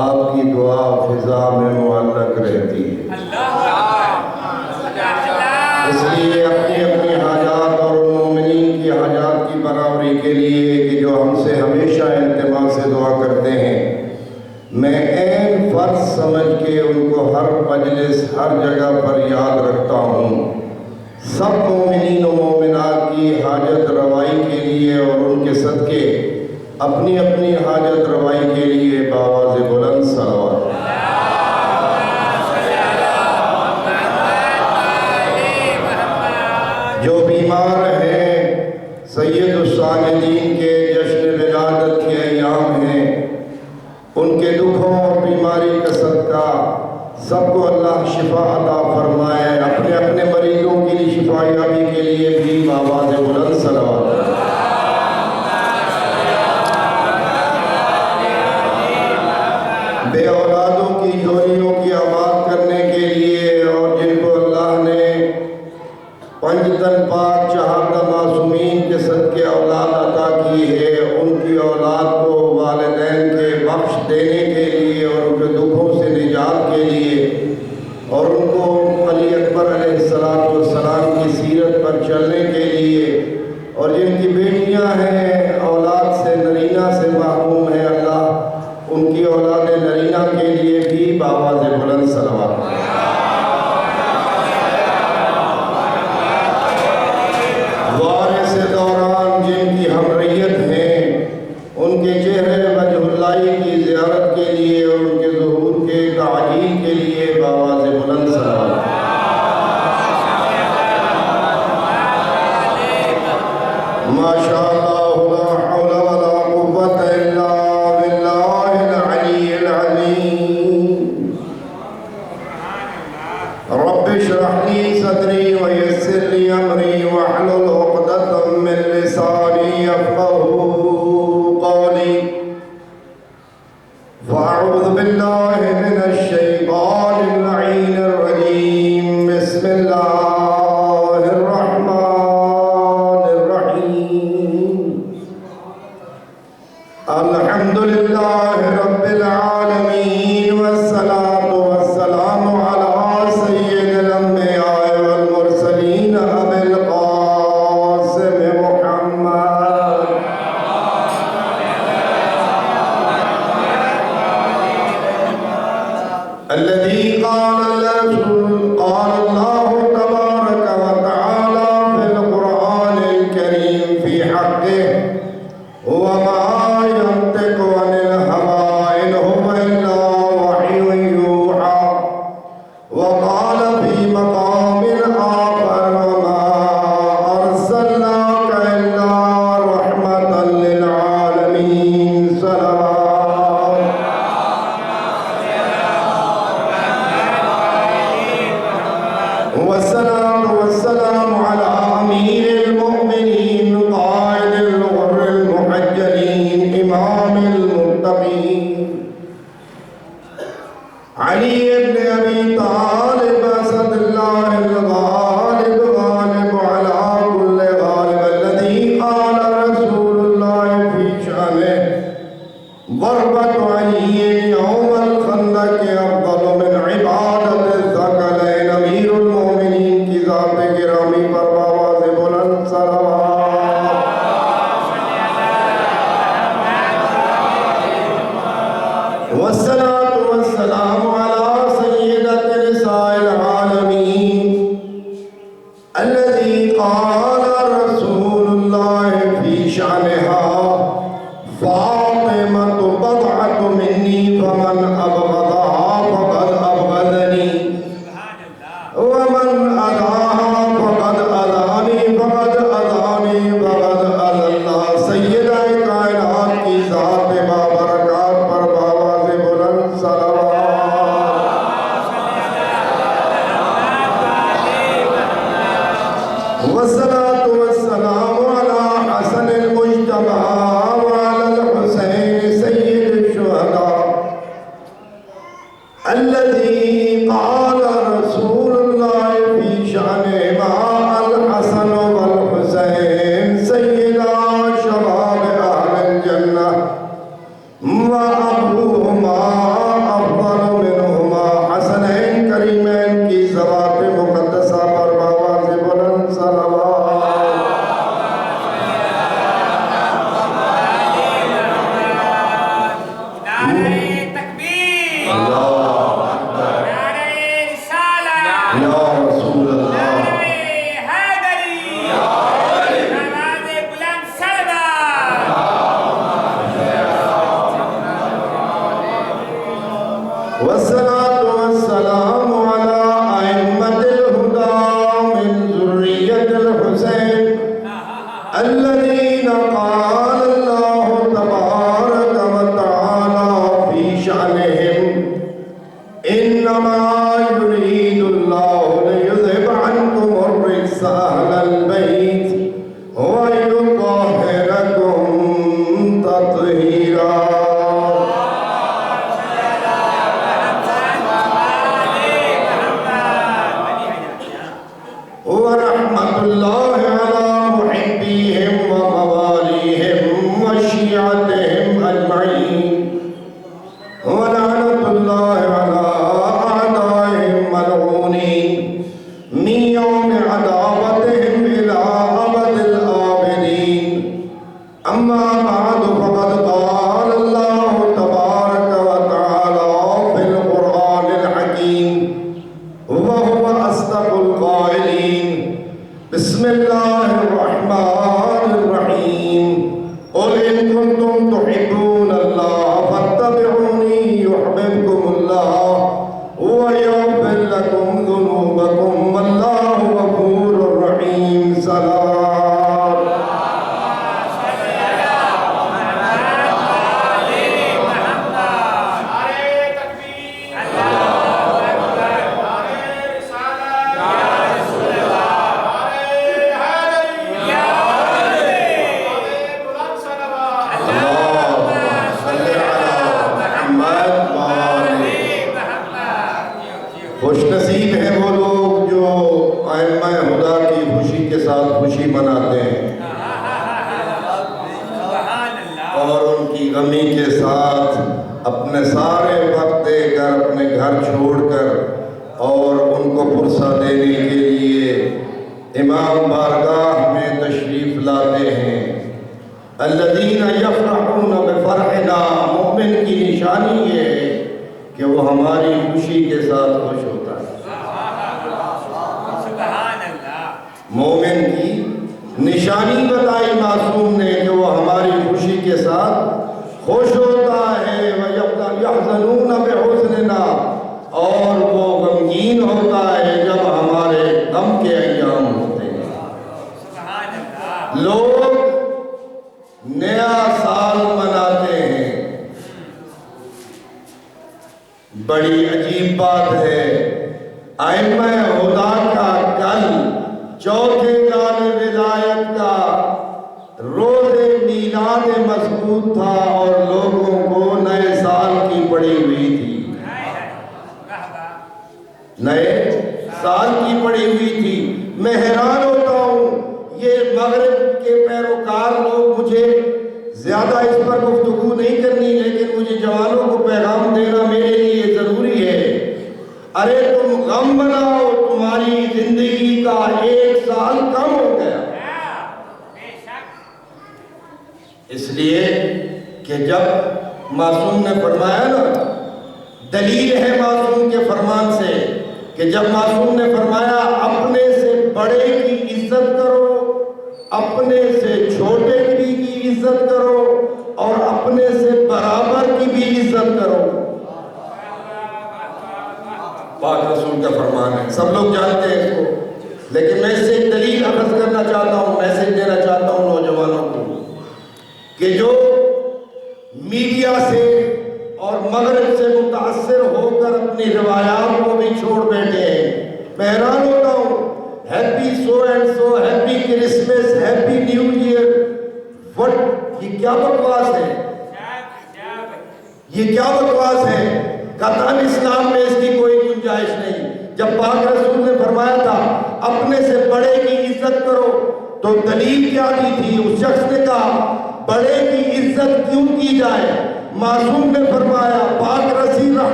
آپ کی دعا فضا میں معلق رہتی ہے۔ اس لیے اپنی اپنی حاجات اور مومنین کی حاجات کی برابری کے لیے کہ جو ہم سے ہمیشہ التماس سے دعا کرتے ہیں، میں عین فرض سمجھ کے ان کو ہر مجلس ہر جگہ پر یاد رکھتا ہوں۔ سب مومنین و مومنات کی حاجت روائی کے لیے اور ان کے صدقے اپنی اپنی حاجت روائی کے لیے بآواز بلند صلوات۔ جو بیمار ہیں، سید الصالحین کے جشن ولادت کے ایام ہیں، ان کے دکھوں اور بیماری کا صدقہ سب کو اللہ شفا عطا فرمائے۔ اپنے اپنے مریضوں کی لیے شفا یابی کے لیے بھی بآواز بلند صلوات۔ بے اولادوں کی جھولیوں کی آباد کرنے کے لیے اور جن کو اللہ نے پنجتن پاک چہاردہ معصومین کے صدقے اولاد عطا کی ہے، ان کی اولاد کو والدین کے بخش دینے کے لیے اور ان کے دکھوں سے نجات کے لیے اور ان کو علی اکبر علیہ السلام کی سیرت پر چلنے کے لیے، اور جن کی بیٹیاں ہیں اولاد سے نرینہ سے محروم ہیں، اللہ ان کی اولاد نرینہ کے لیے بھی بآواز بلند صلوات۔ وارث دوران جن کی ہمریت ہیں، ان کے چہرے وجہ اللہ کی زیارت کے لیے اور ان کے ظہور کے تعجیل کے لیے بآواز بلند صلوات۔ ماشاء اللہ لا حول ولا قوت الا باللہ العلی العظیم۔ رب اشرح لی صدری ویسر لی امری واحلل عقدۃ من لسانی یفقہوا قولی۔ فاعوذ باللہ من الشیطان اللعین الرجیم۔ بسم اللہ الرحمن الحمدللہ رب العالمین والصلاة والسلام علی سید الانبیاء والمرسلین ابی القاسم محمد۔ الذي قال الله تبارك وتعالى في القرآن الكريم في حقه وما ينطق عن الهوى إن هو إلا وحي يوحى، وقال في مقام آخر وما أرسلناك إلا رحمة للعالمين۔ صلوات۔ والصلاة والسلام على أمير المؤمنين قائد الغر المحجلين إمام المتقين علي بن أبي طالب أسد الله الغالب غالب على كل غالب، الذي قال رسول الله في شأنه ضربة علي يوم الخندق أفضل من عبادة الثقلين۔ أمير المؤمنين کی ذات گرامی پر بآواز بلند صلوات۔ والصلاة والسلام على سيدة نساء العالمين، الذي قال رسول الله في شأنها فاطمة بضعة مني فمن أبغضها فقد أبغضني، ومن أذاها فقد أذاني فقد أذاني فقد أذى الله۔ سیدہ کائنات کی ذات بابرکات پر بآواز بلند صلوات۔ والصلاة والسلام على حسن المجتبى وعلى الحسين سيد الشهداء، الذي قال رسول الله في شأنهما الحسن والحسين سيدا شباب أهل الجنة وأبوهما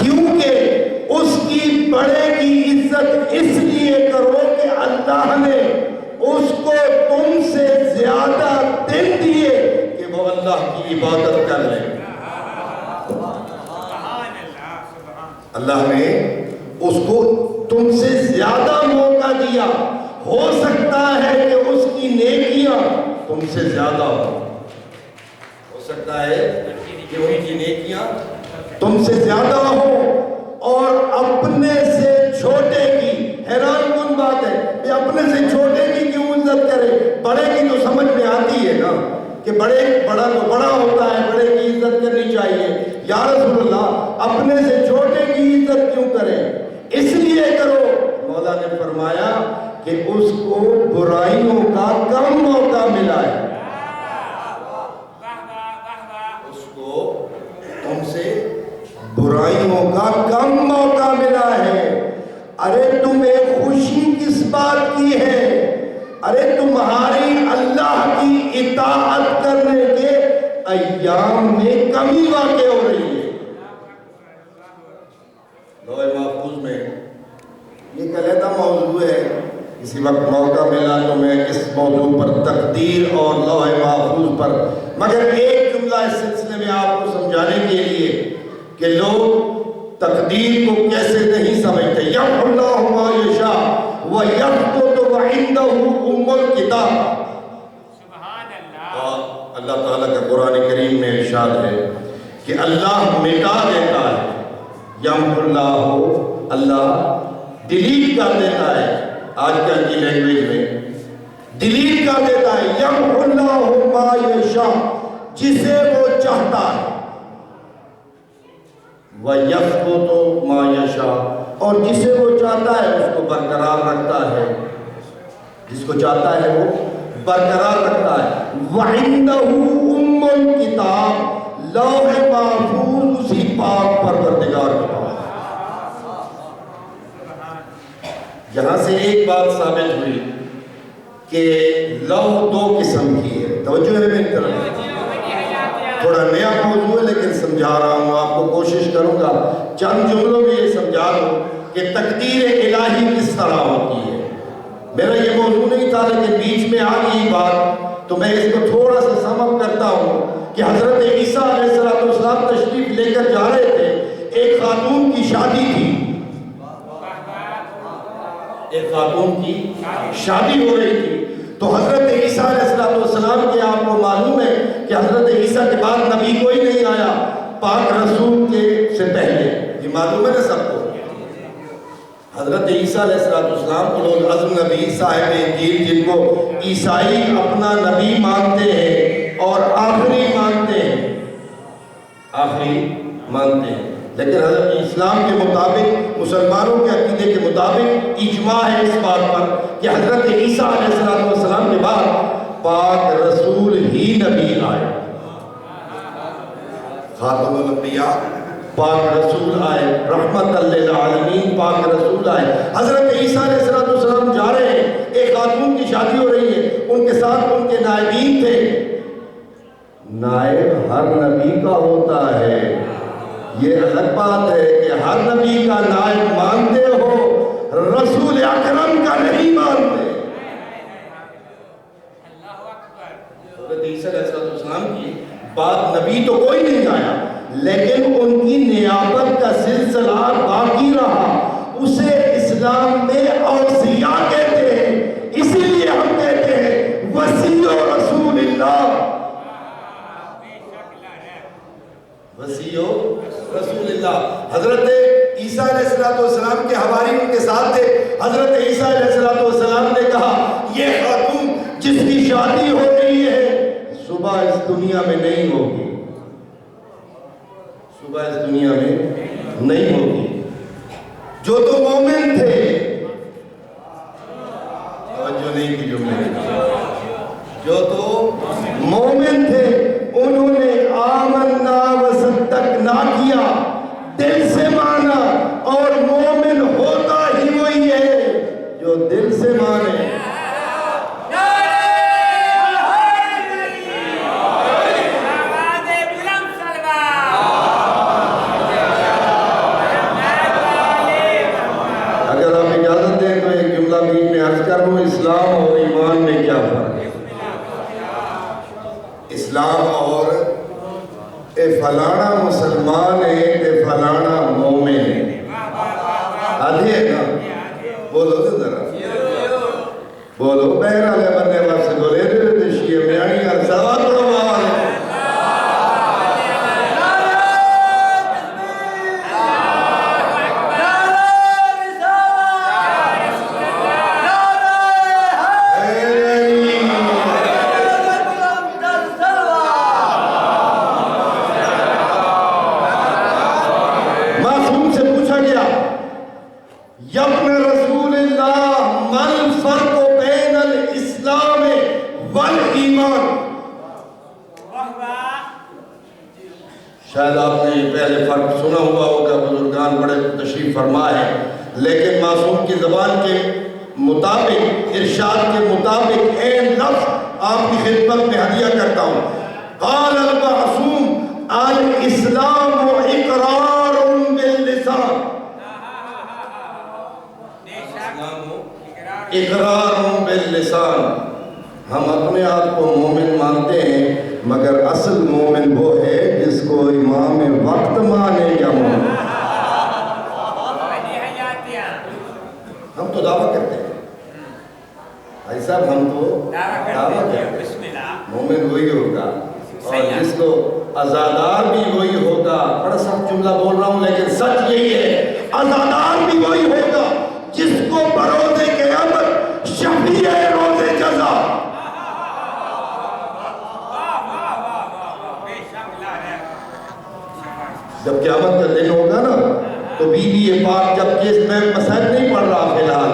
کیونکہ اس کی بڑے کی عزت اس لیے کرو کہ اللہ اللہ نے اس کو تم سے زیادہ دن دیے کہ وہ اللہ کی عبادت کر لے. اللہ نے اس کو تم سے زیادہ موقع دیا. ہو سکتا ہے کہ اس کی نیکیاں تم سے زیادہ ہو سکتا ہے کہ ان کی نیکیاں تم سے زیادہ ہو اور اپنے سے چھوٹے کی. حیران کن بات ہے کہ اپنے سے چھوٹے کی کیوں عزت کرے؟ بڑے کی تو سمجھ میں آتی ہے نا کہ بڑا تو بڑا ہوتا ہے, بڑے کی عزت کرنی چاہیے. یا رسول اللہ اپنے سے چھوٹے کی عزت کیوں کریں؟ اس لیے کرو. مولا نے فرمایا کہ اس کو برائیوں کا کم موقع ملا ہے. اس کو تم سے برائیوں کا کم موقع ملا ہے. ارے تمہیں خوشی کس بات کی ہے؟ ارے تمہاری اللہ کی اطاعت کرنے کے ایام میں کمی واقع ہو رہی ہے. لوح محفوظ میں یہ علیحدہ موضوع ہے. کسی وقت موقع ملا تو میں اس موضوع پر تقدیر اور لوح محفوظ پر مگر ایک جملہ اس سلسلے میں آپ کو سمجھانے کے لیے کہ لوگ تقدیر کو کیسے نہیں سمجھتے. یمحو اللہ ما یشاء وَيَخْبُطُ وَعِنْدَهُ أُمُّ الْكِتَابِ. اور اللہ تعالیٰ کا قرآن کریم میں ارشاد ہے کہ اللہ مٹا دیتا ہے. یمحو اللہ, اللہ ڈیلیٹ کر دیتا ہے. آج کل کی لینگویج میں ڈیلیٹ کر دیتا ہے. یمحو اللہ ما یشاء, جسے وہ چاہتا ہے. وَيَخْبُطُ مَا يَشَاءُ, اور جسے وہ چاہتا ہے اس کو برقرار رکھتا ہے. جس کو چاہتا ہے وہ برقرار رکھتا ہے. وَعِنْدَهُ أُمُّ الْكِتَابِ, لوح محفوظ اسی پاک پروردگار کے پاس. یہاں سے ایک بات ثابت ہوئی کہ لوح دو قسم کی ہے. توجہ ہے میری طرف. تھوڑا نیا موضوع ہے لیکن سمجھا رہا ہوں آپ کو. کوشش کروں گا چند جملوں میں یہ سمجھا دوں کہ تقدیر الہی کس طرح ہوتی ہے. میرا یہ موضوع نہیں تھا لیکن بیچ میں آ گئی بات تو میں اس کو تھوڑا سا سم اپ کرتا ہوں کہ حضرت عیسیٰ علیہ السلام تشریف لے کر جا رہے تھے. ایک خاتون کی شادی تھی. ایک خاتون کی شادی ہو رہی تھی. تو حضرت عیسیٰ علیہ السلام کے آپ کو معلوم ہے کہ حضرت عیسیٰ کے بعد نبی کوئی نہیں آیا پاک رسول کے سے پہلے. یہ معلوم ہے نا سب کو. حضرت عیسیٰ علیہ السلام اولو العزم نبی صاحب انجیل جن کو عیسائی اپنا نبی مانتے ہیں اور آخری مانتے ہیں, آخری مانتے ہیں. لیکن حضرت اسلام کے مطابق, مسلمانوں کے عقیدے کے مطابق اجماع ہے اس بات پر کہ حضرت عیسیٰ علیہ السلام کے بعد پاک رسول ہی نبی آئے. خاتم الانبیاء پاک رسول آئے, رحمت للعالمین پاک رسول آئے. حضرت عیسیٰ علیہ السلام جا رہے ہیں. ایک خاتون کی شادی ہو رہی ہے, ان کے ساتھ ان کے نائبین تھے. نائب ہر نبی کا ہوتا ہے. یہ الگ بات ہے کہ ہر نبی کا نائب مانتے ہو, رسول اکرم کا نہیں مانتے. حضرت عیسیٰ علیہ السلام کی بعد نبی تو کوئی نہیں آیا لیکن ان کی نیابت کا سلسلہ باقی رہا. اسے اسلام میں اوصیاء کہتے ہیں. اسی لیے ہم کہتے ہیں وصی رسول اللہ. وصی رسول اللہ. حضرت عیسیٰ علیہ السلام کے حواری ان کے ساتھ تھے. حضرت عیسیٰ علیہ السلام نے کہا یہ خاتون جس کی شادی ہو رہی ہے صبح اس دنیا میں نہیں ہوگی, صبح اس دنیا میں نہیں ہوگی. جو تو مومن تھے, جو نہیں کی جو تو مومن تھے انہوں نے آمنا وصدقنا کیا, دل سے مانا. اور مومن ہوتا ہی وہی ہے جو دل سے مانے. اگر آپ اجازت دیں تو ایک جملہ بیچ میں عرض کر کر لوں اسلام اور ایمان میں کیا فرق ہے۔ اسلام اور فلانا مسلمان ہے فلانا مومن ہے، آدھی ہے نا؟ بولو تو ذرا بولو، بہرحال ہے بننے واسے بولے دیشی ہے میانی ارزاوات پڑھو آواز ہے۔ معصوم سے پوچھا گیا یبن رسول اللہ من فرق بین الاسلام والایمان، شاید آپ نے پہلے فرق سنا ہوا ہوگا، بزرگان بڑے تشریف فرما ہے، لیکن معصوم کی زبان کے مطابق، ارشاد کے مطابق این لفظ آپ کی خدمت میں ہدیہ کرتا ہوں۔ قال المعصوم الاسلام اقرار باللسان، اقرار باللسان۔ ہم اپنے آپ کو مومن مانتے ہیں، مگر اصل مومن وہ ہے جس کو امام وقت مانے یا مومن۔ ہم تو دعویٰ کرتے ہیں بھائی صاحب، ہم تو دعویٰ کرتے ہیں مومن وہی ہوگا، اور جس کو عزادار بھی وہی ہوگا۔ بڑا سخت جملہ بول رہا ہوں لیکن سچ یہی ہے، عزادار بھی وہی ہوگا جس کو بروز قیامت شفیع روز جزا، جب قیامت کا دن ہوگا نا تو بی بی پاک جب کیس میں مسائل نہیں پڑھ رہا فی الحال،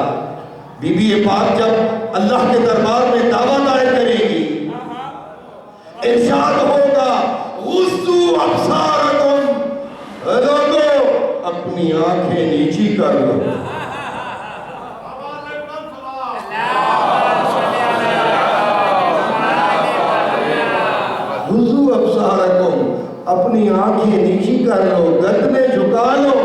بی بی پاک جب اللہ کے دربار میں دعویٰ دائر کرے گی، ارشاد ہوگا غضوا ابصارکم، لوگو اپنی آنکھیں نیچی کر لو، غضوا ابصارکم، اپنی آنکھیں نیچی کر لو، گردنیں جھکا لو،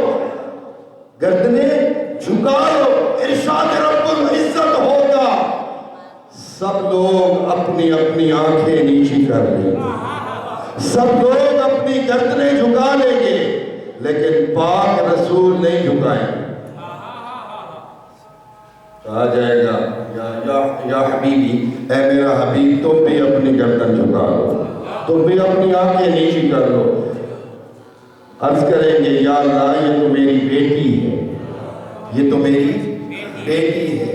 گردنیں جھکا لو۔ ارشاد رب العزت ہوگا سب لوگ اپنی اپنی آنکھیں نیچی کر لیں گے، سب لوگ اپنی گردنیں جھکا لیں گے، لیکن پاک رسول نہیں جھکائیں گے۔ کہا جائے گا یا حبیبی، اے میرا حبیب تم بھی اپنی گردن جھکا لو، تم بھی اپنی آنکھیں نیچی کر لو۔ عرض کریں گے یا اللہ یہ تو میری بیٹی ہے، یہ تو میری بیٹی ہے،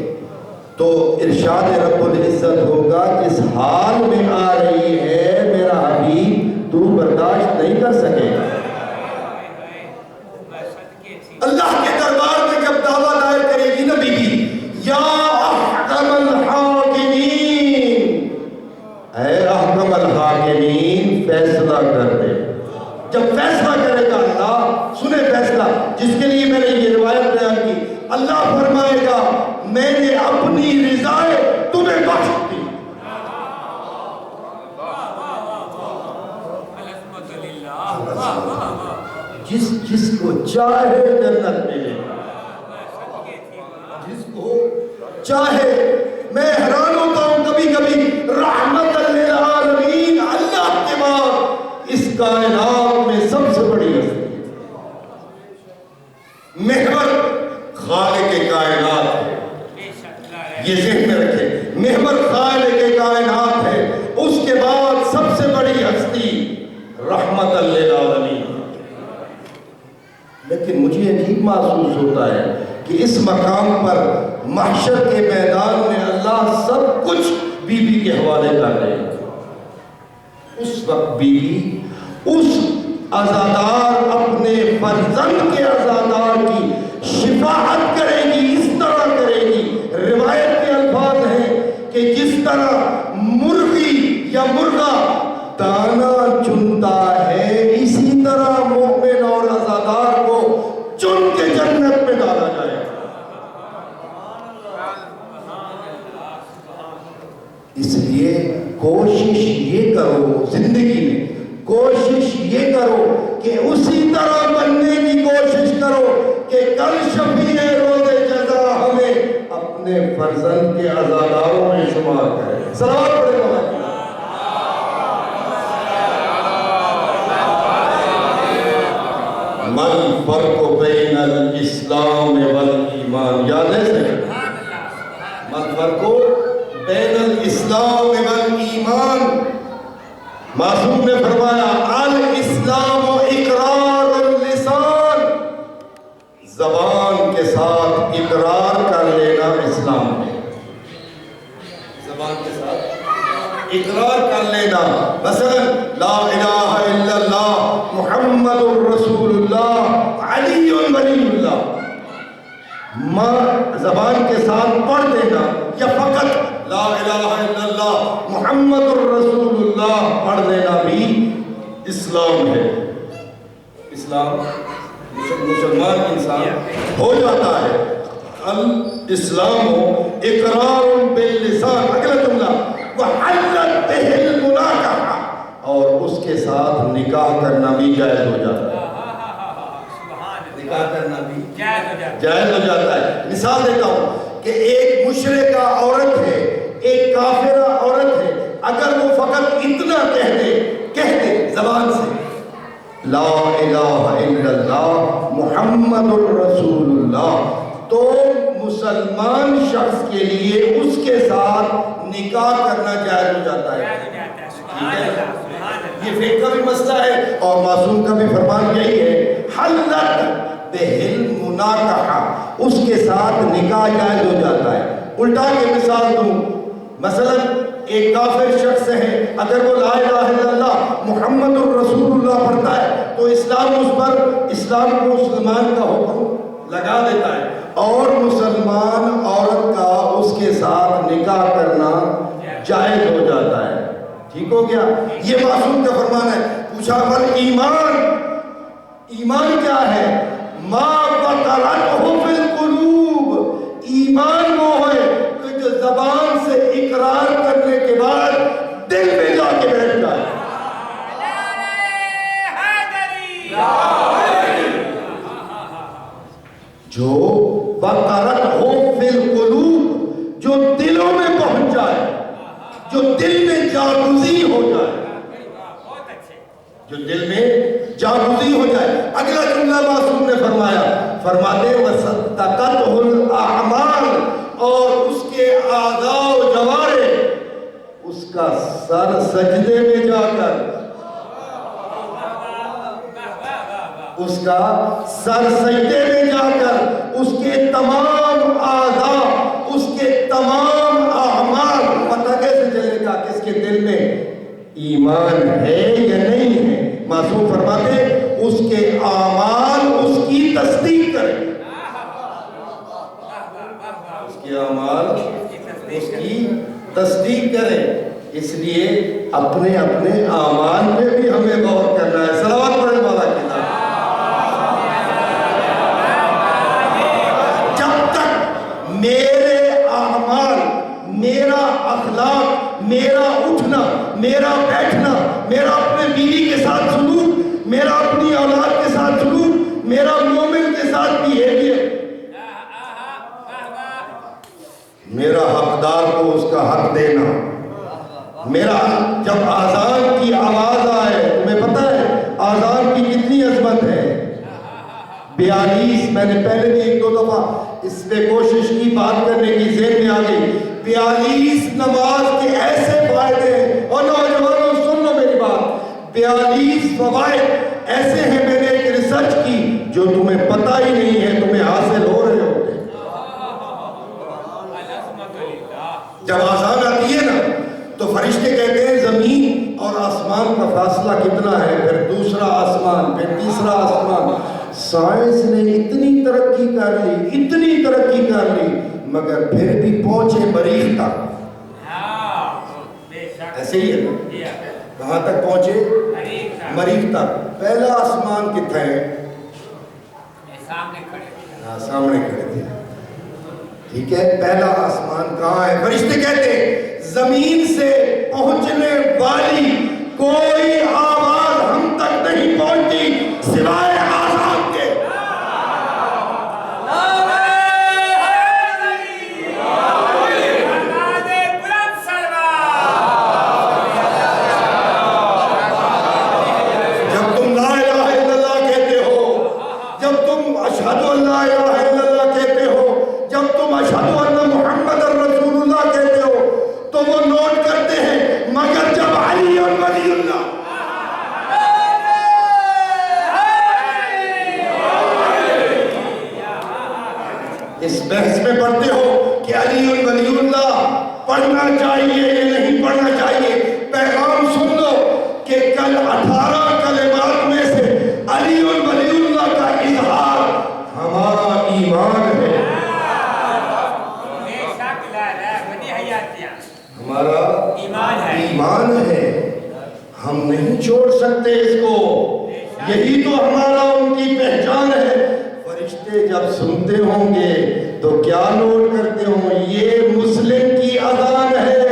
تو ارشاد رب العزت ہوگا جس حال میں آ رہی ہے میرا حبیب تو برداشت نہیں کر سکے گا۔ اللہ کے دربار میں جب دعویٰ دائر کرے گی نا بی بی، یا احکم الحاکمین، اے احکم الحاکمین فیصلہ کر دے۔ جب فیصلہ کرے گا اللہ، سنیں فیصلہ جس کے لیے میں نے یہ روایت بیان کی، اللہ فرمائے گا میں نے اپنی رضائے تمہیں بخش دی، جس کو چاہے جنت ملے، جس کو چاہے۔ میں حیران ہوتا ہوں کبھی کبھی، رحمت للعالمین اللہ کے بعد اس کائنات میں سب سے بڑی ہستی، محور خالق کائنات ہے، یہ ذہن میں رکھیں، محور خالق کائنات ہے، اس کے بعد سب سے بڑی ہستی رحمت للعالمین۔ لیکن مجھے عجیب محسوس ہوتا ہے کہ اس مقام پر محشر کے میدان میں اللہ سب کچھ بی بی کے حوالے کر رہے ہیں۔ اس وقت بی بی اس عزادار اپنے فرزند کے عزادار کی شفاعت کرے گی، اس طرح کرے گی، روایت کے الفاظ ہیں کہ جس طرح مرغی یا مرغا دانا چنتا ہے، اسی طرح مومن اور عزادار کو چن کے جنت میں ڈالا جائے۔ اس لیے کوشش یہ کرو زندگی میں، کوشش یہ کرو کہ اسی طرح بننے کی کوشش کرو کہ کل شفیع روز جزا ہمیں اپنے اپنے فرزند کے عزاداروں میں شمار کرے. صلوات پڑھیں مولا کی. من فرق بین الاسلام والایمان. یاد ہے سر؟ من فرق بین الاسلام والایمان. معصوم نے فرمایا الاسلام اقرار اللسان. زبان کے ساتھ اقرار کر لینا اسلام ہے. زبان کے ساتھ اقرار کر لینا. مثلا لا الہ الا اللہ محمد الرسول اللہ علی ولی اللہ. زبان کے ساتھ پڑھ دینا یا فقط لا الہ الا اللہ محمد الرسول اللہ پڑھ دینا بھی اسلام ہے. اسلام مسلمان انسان ہو جاتا ہے. الاسلام اقرار باللسان. اگلا جملہ وحلت بہ المناکحہ. اور اس کے ساتھ نکاح کرنا بھی جائز ہو جاتا ہے. نکاح کرنا بھی جائز ہو جاتا ہے. مثال دیتا ہوں کہ ایک مشرکہ عورت ہے, ایک کافرہ عورت ہے. اگر وہ فقط اتنا کہہ دے زبان سے لا الہ الا اللہ محمد الرسول اللہ, تو مسلمان شخص کے لیے اس کے ساتھ نکاح کرنا جائز ہو جاتا ہے. یہ فقہ کا بھی مسئلہ ہے اور معصوم کا بھی فرمان یہی ہے حلت بہ المناکحہ. اس کے ساتھ نکاح جائز ہو جاتا ہے. الٹا کے مثال دوں, مثلا ایک کافر شخص ہے, اگر وہ لا الہ الا اللہ محمد الرسول اللہ پڑھتا ہے تو اسلام اس پر اسلام کو مسلمان کا حکم لگا دیتا ہے اور مسلمان عورت کا اس کے ساتھ نکاح کرنا جائز ہو جاتا ہے. ٹھیک ہو گیا؟ یہ معصوم کا فرمان ہے. پوچھا بل ایمان, ایمان کیا ہے؟ ما وقرتہ فی القلوب. ایمان وہ ہے کہ جو زبان سے اقرار کرنے کے بعد دل میں جا کے بیٹھ جائے. جو وقرتہ فی القلوب, جو دلوں میں پہنچ جائے, جو دل میں جاگزی ہو جائے, جو دل میں جاگزی ہو جائے. اگلا جملہ معصوم نے فرماتے وصدقتہ الاعمال, اور اس کے اعضاء و جوارح اس کا سر سجدے میں جا کر, اس کا سر سجدے میں جا کر اس کے تمام اعضاء, اس کے تمام اعمال, پتہ کیسے چلے گا کہ اس کے دل میں ایمان ہے یا نہیں ہے؟ معصوم فرماتے اس کے اعمال اس کی تصدیق کریں. اس کے اعمال اس کی تصدیق کریں. اس لیے اپنے اعمال میں بھی ہمیں غور کرنا ہے. صلوات پڑھنے والا کتاب. جب تک میرے اعمال, میرا اخلاق, میرا اٹھنا, میرا بیٹھنا, میرا اپنے بیوی کے ساتھ سلوک, میرا اپنی اولاد کے ساتھ سلوک, میرا مومن کے ساتھ بیہیویئر, میرا حقدار کو اس کا حق دینا, میرا جب آذان کی آواز آئے, تمہیں پتہ ہے آذان کی کتنی عظمت ہے. 42 میں نے پہلے بھی 1-2 دفعہ اس پہ کوشش کی بات کرنے کی, ذہن میں آ گئی. 42 نماز کے ایسے فائدے ہیں, اور نوجوانوں سن لو میری بات, 42 فوائد ایسے ہیں, میں نے ایک ریسرچ کی جو تمہیں پتہ ہی نہیں ہے, تمہیں حاصل ہو رہے ہوتے ہیں. جب آزان آتی ہے نا تو فرشتے کہتے ہیں زمین اور آسمان کا فاصلہ کتنا ہے, پھر دوسرا آسمان, پھر تیسرا آسمان. سائنس نے اتنی ترقی کر لی مگر پھر بھی پہنچے مریخ تک. ایسے ہی ہے نا, کہاں تک پہنچے؟ مریخ تک. پہلا آسمان کتنا ہے؟ سامنے کھڑے تھے. ٹھیک ہے, پہلا آسمان کہاں ہے؟ فرشتے کہتے ہیں زمین سے پہنچنے والی کوئی آواز ہم تک نہیں پہنچتی سوائے آزان کے. پڑھنا چاہیے یا نہیں پڑھنا چاہیے، پیغام سن لو کہ کل 18 کلمات میں سے علی ولی اللہ کا اظہار ہمارا ایمان ہے، ہمارا ایمان ہے، ہم نہیں چھوڑ سکتے اس کو، یہی تو ہمارا ان کی پہچان ہے۔ فرشتے جب سنتے ہوں گے تو کیا نوٹ کرتے ہوں، یہ مسلم کی اذان ہے،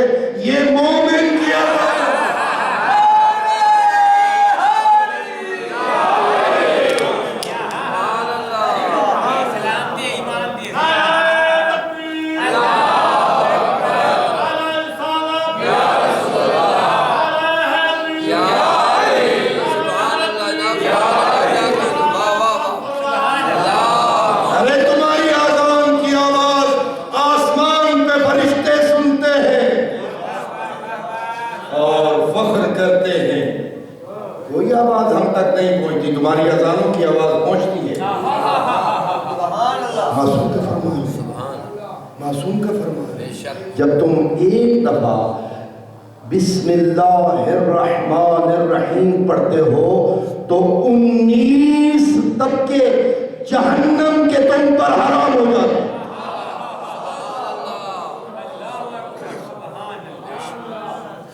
یہ مومن کی اذان ہے۔ تمہاری اذانوں کی آواز پہنچتی ہے، معصوم کا فرمان ہے، معصوم کا فرمان ہے۔ جب تم ایک دفعہ بسم اللہ الرحمن الرحیم پڑھتے ہو تو 19 طبقے جہنم کے تم پر حرام ہو جاتے ہیں۔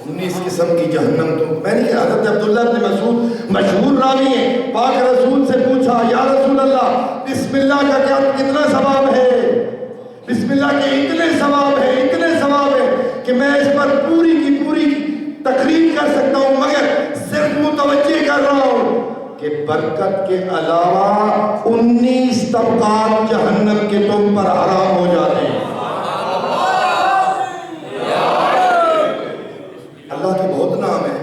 19 قسم کی جہنم تو میں نے کہا، حضرت عبداللہ بن مسعود مشہور راوی ہیں، پاک رسول سے پوچھا یا رسول اللہ بسم اللہ کا کتنا ثواب ہے؟ بسم اللہ کے اتنے ثواب ہے، اتنے ثواب ہے کہ میں اس پر پوری کی پوری تقریر کر سکتا ہوں، مگر صرف متوجہ کر رہا ہوں کہ برکت کے علاوہ 19 طبقات جہنم کے تم پر حرام ہو جاتے ہیں۔ اللہ کے بہت نام ہیں،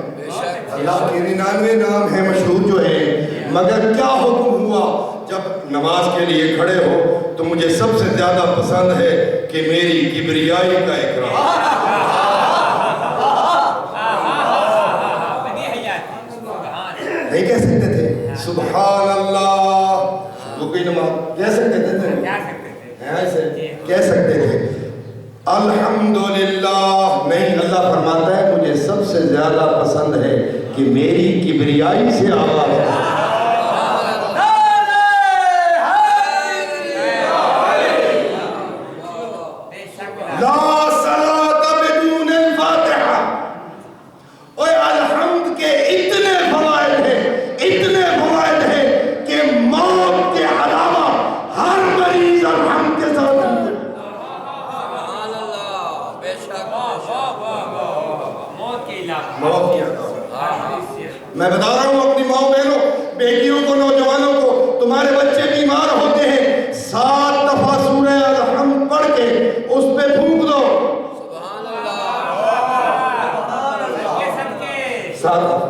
اللہ کے 99 نام ہیں مشہور جو ہیں، مگر کیا حکم ہوا جب نماز کے لیے کھڑے ہو تو مجھے سب سے زیادہ پسند ہے کہ میری کبریائی کا اقرار۔ نہیں کہہ سکتے تھے سبحان اللہ، رکوع نماز کہہ سکتے تھے، کہہ سکتے تھے الحمدللہ نہیں، اللہ فرماتا ہے مجھے سب سے زیادہ پسند ہے کہ میری کبریائی سے آواز ہے۔ لا صلاة بدون الفاتحہ، اور الحمد کے اتنے فوائد ہیں، اتنے فوائد ہیں کہ موت کے علاوہ ہر مریض الحمد کے ساتھ موت کیا تھا۔ میں بتا رہا ہوں اپنی ماں بہنوں، بیٹیوں کو، نوجوانوں کو، تمہارے بچے بیمار ہوتے ہیں 7 دفعہ سورہ الحمد پڑھ کے اس پہ پھونک دو، 7 دفعہ،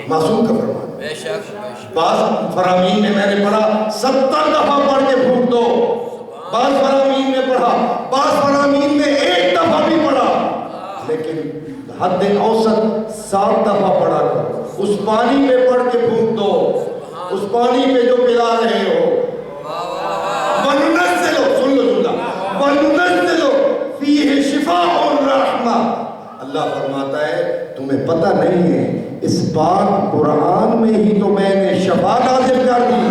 معصوم کا فرمان۔ بعض فرامین میں نے پڑھا 70 دفعہ پڑھ کے پھونک دو، بعض فرامین میں پڑھا، بعض فرامین میں 1 دفعہ بھی پڑھا، لیکن حد اوسط 7 دفعہ پڑھا کرو۔ اس پانی میں پڑھ کے پھونک دو، اس پانی میں جو پلا رہے ہو۔ وَنُنَزِّلُ، سن لو جملہ، وَنُنَزِّلُ فِيهِ شِفَاءٌ وَرَحْمَةٌ، اللہ فرماتا ہے تمہیں پتہ نہیں ہے اس پاک قرآن میں ہی تو میں نے شفا نازل کر دی۔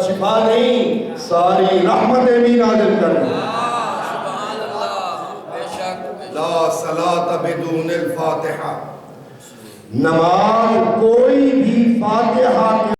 شفا نہیں، ساری رحمتیں بھی نازل کر دی۔ لا صلاة بدون الفاتحہ، نماز کوئی بھی فاتحہ کے